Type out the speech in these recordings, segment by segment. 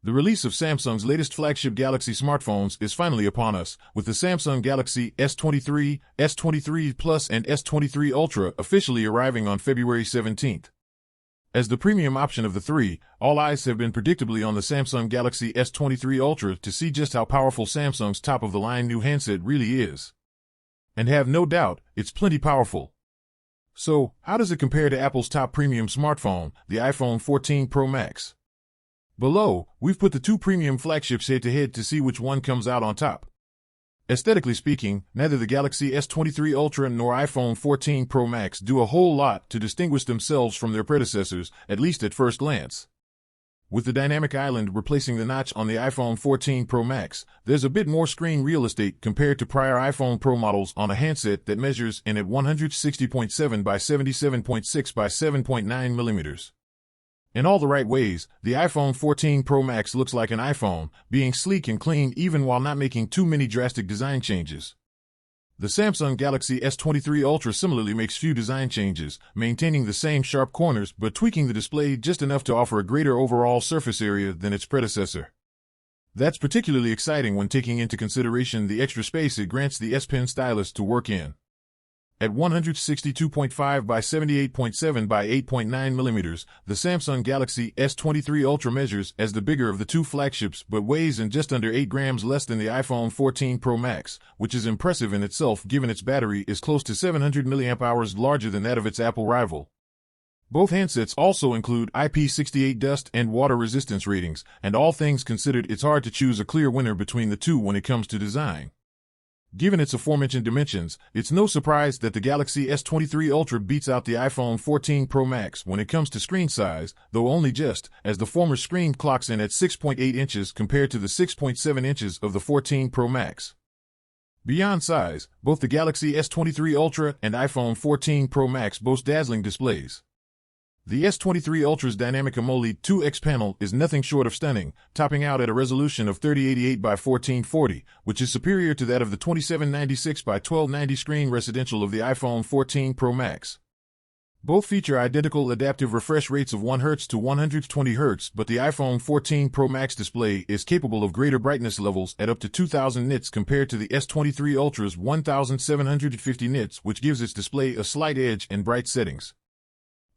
The release of Samsung's latest flagship Galaxy smartphones is finally upon us, with the Samsung Galaxy S23, S23 Plus, and S23 Ultra officially arriving on February 17th. As the premium option of the three, all eyes have been predictably on the Samsung Galaxy S23 Ultra to see just how powerful Samsung's top-of-the-line new handset really is. And have no doubt, it's plenty powerful. So, how does it compare to Apple's top premium smartphone, the iPhone 14 Pro Max? Below, we've put the two premium flagships head-to-head to see which one comes out on top. Aesthetically speaking, neither the Galaxy S23 Ultra nor iPhone 14 Pro Max do a whole lot to distinguish themselves from their predecessors, at least at first glance. With the dynamic island replacing the notch on the iPhone 14 Pro Max, there's a bit more screen real estate compared to prior iPhone Pro models on a handset that measures in at 160.7 by 77.6 by 7.9 millimeters. In all the right ways, the iPhone 14 Pro Max looks like an iPhone, being sleek and clean even while not making too many drastic design changes. The Samsung Galaxy S23 Ultra similarly makes few design changes, maintaining the same sharp corners but tweaking the display just enough to offer a greater overall surface area than its predecessor. That's particularly exciting when taking into consideration the extra space it grants the S Pen stylus to work in. At 162.5 by 78.7 by 8.9 millimeters, the Samsung Galaxy S23 Ultra measures as the bigger of the two flagships but weighs in just under 8 grams less than the iPhone 14 Pro Max, which is impressive in itself given its battery is close to 700 mAh larger than that of its Apple rival. Both handsets also include IP68 dust and water resistance ratings, and all things considered, it's hard to choose a clear winner between the two when it comes to design. Given its aforementioned dimensions, it's no surprise that the Galaxy S23 Ultra beats out the iPhone 14 Pro Max when it comes to screen size, though only just, as the former screen clocks in at 6.8 inches compared to the 6.7 inches of the 14 Pro Max. Beyond size, both the Galaxy S23 Ultra and iPhone 14 Pro Max boast dazzling displays. The S23 Ultra's dynamic AMOLED 2X panel is nothing short of stunning, topping out at a resolution of 3088 by 1440, which is superior to that of the 2796 by 1290 screen residential of the iPhone 14 Pro Max. Both feature identical adaptive refresh rates of 1 Hz to 120 Hz, but the iPhone 14 Pro Max display is capable of greater brightness levels at up to 2000 nits compared to the S23 Ultra's 1750 nits, which gives its display a slight edge in bright settings.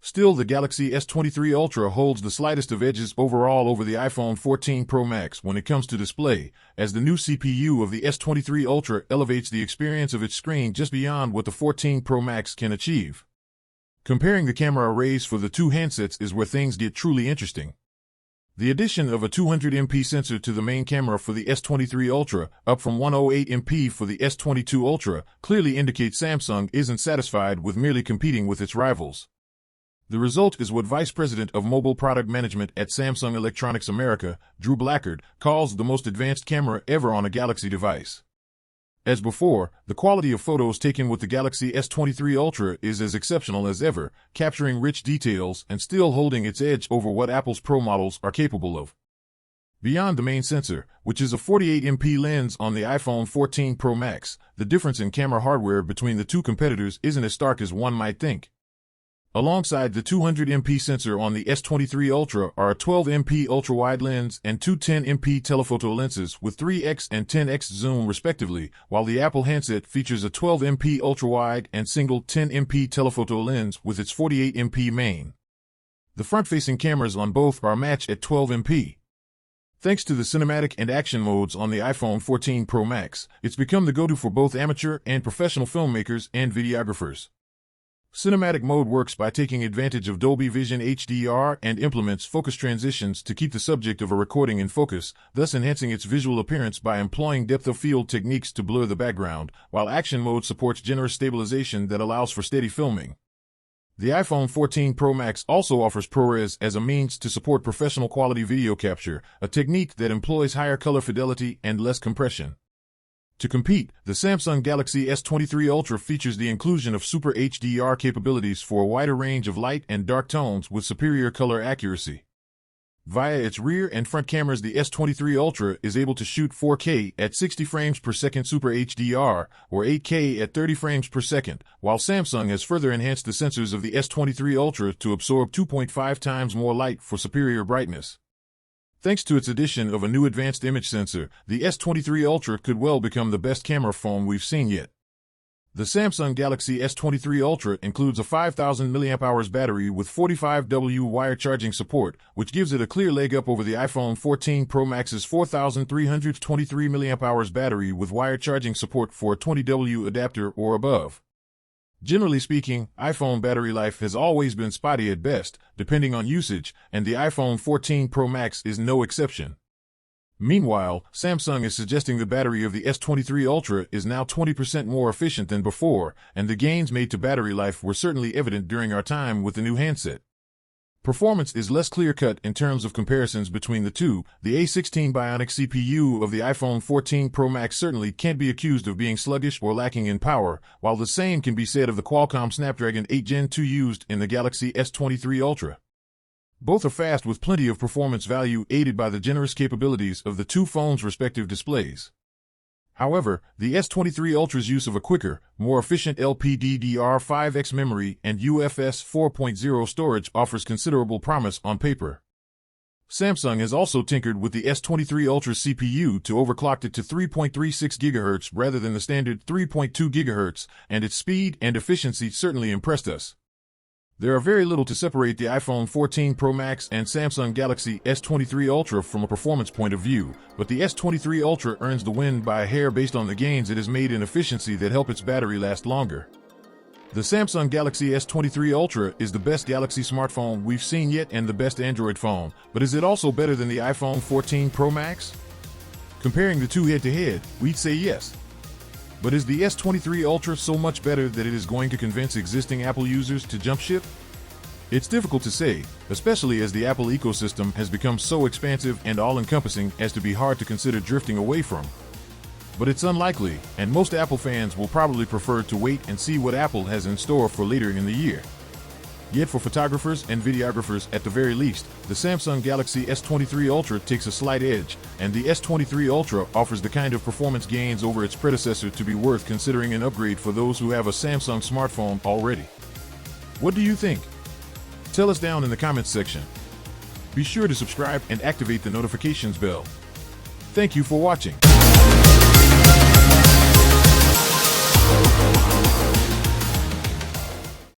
Still, the Galaxy S23 Ultra holds the slightest of edges overall over the iPhone 14 Pro Max when it comes to display, as the new CPU of the S23 Ultra elevates the experience of its screen just beyond what the 14 Pro Max can achieve. Comparing the camera arrays for the two handsets is where things get truly interesting. The addition of a 200MP sensor to the main camera for the S23 Ultra, up from 108MP for the S22 Ultra, clearly indicates Samsung isn't satisfied with merely competing with its rivals. The result is what Vice President of Mobile Product Management at Samsung Electronics America, Drew Blackard, calls the most advanced camera ever on a Galaxy device. As before, the quality of photos taken with the Galaxy S23 Ultra is as exceptional as ever, capturing rich details and still holding its edge over what Apple's Pro models are capable of. Beyond the main sensor, which is a 48MP lens on the iPhone 14 Pro Max, the difference in camera hardware between the two competitors isn't as stark as one might think. Alongside the 200MP sensor on the S23 Ultra are a 12MP ultra-wide lens and two 10MP telephoto lenses with 3x and 10x zoom respectively, while the Apple handset features a 12MP ultra-wide and single 10MP telephoto lens with its 48MP main. The front-facing cameras on both are matched at 12MP. Thanks to the cinematic and action modes on the iPhone 14 Pro Max, it's become the go-to for both amateur and professional filmmakers and videographers. Cinematic mode works by taking advantage of Dolby Vision HDR and implements focus transitions to keep the subject of a recording in focus, thus enhancing its visual appearance by employing depth of field techniques to blur the background, while action mode supports generous stabilization that allows for steady filming. The iPhone 14 Pro Max also offers ProRes as a means to support professional quality video capture, a technique that employs higher color fidelity and less compression. To compete, the Samsung Galaxy S23 Ultra features the inclusion of Super HDR capabilities for a wider range of light and dark tones with superior color accuracy. Via its rear and front cameras, the S23 Ultra is able to shoot 4K at 60 frames per second Super HDR or 8K at 30 frames per second, while Samsung has further enhanced the sensors of the S23 Ultra to absorb 2.5 times more light for superior brightness. Thanks to its addition of a new advanced image sensor, the S23 Ultra could well become the best camera phone we've seen yet. The Samsung Galaxy S23 Ultra includes a 5,000 mAh battery with 45W wire charging support, which gives it a clear leg up over the iPhone 14 Pro Max's 4,323 mAh battery with wire charging support for a 20W adapter or above. Generally speaking, iPhone battery life has always been spotty at best, depending on usage, and the iPhone 14 Pro Max is no exception. Meanwhile, Samsung is suggesting the battery of the S23 Ultra is now 20% more efficient than before, and the gains made to battery life were certainly evident during our time with the new handset. Performance is less clear-cut in terms of comparisons between the two. The A16 Bionic CPU of the iPhone 14 Pro Max certainly can't be accused of being sluggish or lacking in power, while the same can be said of the Qualcomm Snapdragon 8 Gen 2 used in the Galaxy S23 Ultra. Both are fast with plenty of performance value aided by the generous capabilities of the two phones' respective displays. However, the S23 Ultra's use of a quicker, more efficient LPDDR5X memory and UFS 4.0 storage offers considerable promise on paper. Samsung has also tinkered with the S23 Ultra's CPU to overclock it to 3.36 GHz rather than the standard 3.2 GHz, and its speed and efficiency certainly impressed us. There are very little to separate the iPhone 14 Pro Max and Samsung Galaxy S23 Ultra from a performance point of view, but the S23 Ultra earns the win by a hair based on the gains it has made in efficiency that help its battery last longer. The Samsung Galaxy S23 Ultra is the best Galaxy smartphone we've seen yet and the best Android phone, but is it also better than the iPhone 14 Pro Max? Comparing the two head-to-head, we'd say yes. But is the S23 Ultra so much better that it is going to convince existing Apple users to jump ship? It's difficult to say, especially as the Apple ecosystem has become so expansive and all-encompassing as to be hard to consider drifting away from. But it's unlikely, and most Apple fans will probably prefer to wait and see what Apple has in store for later in the year. Yet for photographers and videographers at the very least, the Samsung Galaxy S23 Ultra takes a slight edge, and the S23 Ultra offers the kind of performance gains over its predecessor to be worth considering an upgrade for those who have a Samsung smartphone already. What do you think? Tell us down in the comments section. Be sure to subscribe and activate the notifications bell. Thank you for watching.